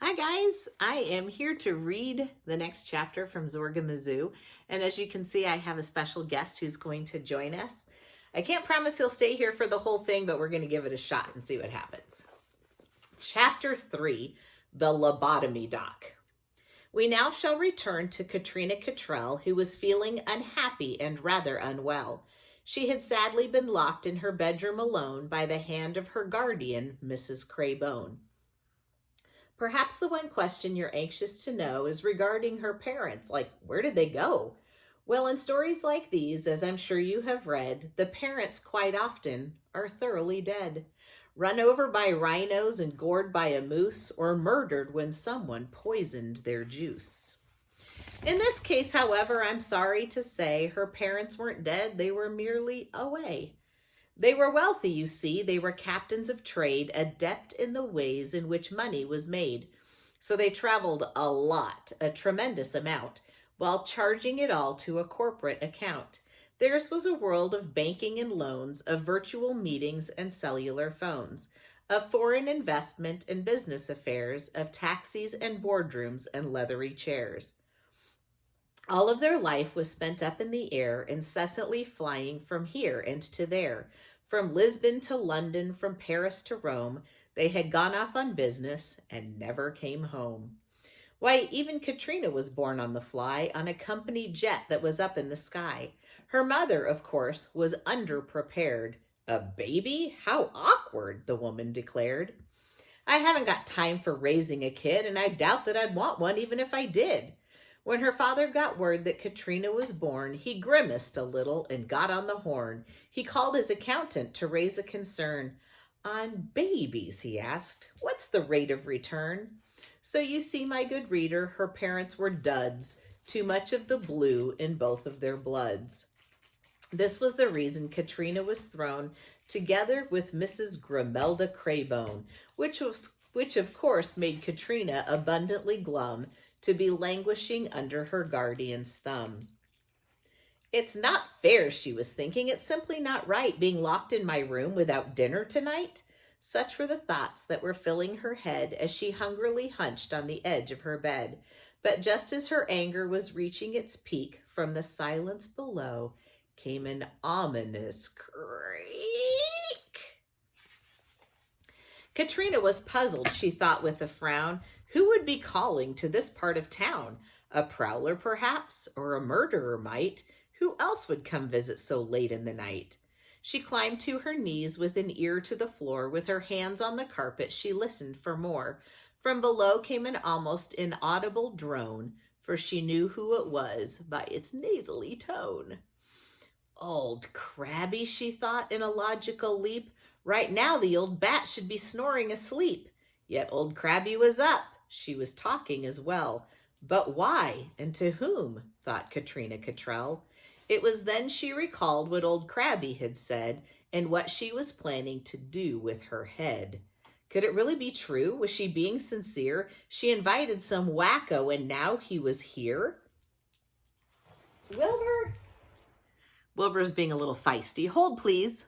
Hi guys, I am here to read the next chapter from Zorga Mizzou, and as you can see I have a special guest who's going to join us. I can't promise he'll stay here for the whole thing, but we're going to give it a shot and see what happens. Chapter 3, The Lobotomy Doc. We now shall return to Katrina Cottrell, who was feeling unhappy and rather unwell. She had sadly been locked in her bedroom alone by the hand of her guardian, Mrs. Craybone. Perhaps the one question you're anxious to know is regarding her parents. Like, where did they go? Well, in stories like these, as I'm sure you have read, the parents quite often are thoroughly dead. Run over by rhinos and gored by a moose, or murdered when someone poisoned their juice. In this case, however, I'm sorry to say her parents weren't dead, they were merely away. They were wealthy, you see. They were captains of trade, adept in the ways in which money was made. So they traveled a lot, a tremendous amount, while charging it all to a corporate account. Theirs was a world of banking and loans, of virtual meetings and cellular phones, of foreign investment and business affairs, of taxis and boardrooms and leathery chairs. All of their life was spent up in the air, incessantly flying from here and to there. From Lisbon to London, from Paris to Rome, they had gone off on business and never came home. Why, even Katrina was born on the fly, on a company jet that was up in the sky. Her mother, of course, was underprepared. A baby? How awkward, the woman declared. I haven't got time for raising a kid, and I doubt that I'd want one even if I did. When her father got word that Katrina was born, he grimaced a little and got on the horn. He called his accountant to raise a concern. On babies, he asked, what's the rate of return? So you see, my good reader, her parents were duds, too much of the blue in both of their bloods. This was the reason Katrina was thrown together with Mrs. Grimelda Craybone, which of course made Katrina abundantly glum to be languishing under her guardian's thumb. It's not fair, she was thinking. It's simply not right, being locked in my room without dinner tonight. Such were the thoughts that were filling her head as she hungrily hunched on the edge of her bed. But just as her anger was reaching its peak, from the silence below came an ominous creak. Katrina was puzzled, she thought with a frown. Who would be calling to this part of town? A prowler, perhaps, or a murderer might. Who else would come visit so late in the night? She climbed to her knees with an ear to the floor. With her hands on the carpet, she listened for more. From below came an almost inaudible drone, for she knew who it was by its nasally tone. Old Crabby, she thought in a logical leap. Right now the old bat should be snoring asleep. Yet old Crabby was up. She was talking as well. But why and to whom? Thought Katrina Cottrell. It was then she recalled what old Crabby had said and what she was planning to do with her head. Could it really be true? Was she being sincere? She invited some wacko and now he was here? Wilbur? Wilbur's being a little feisty. Hold, please.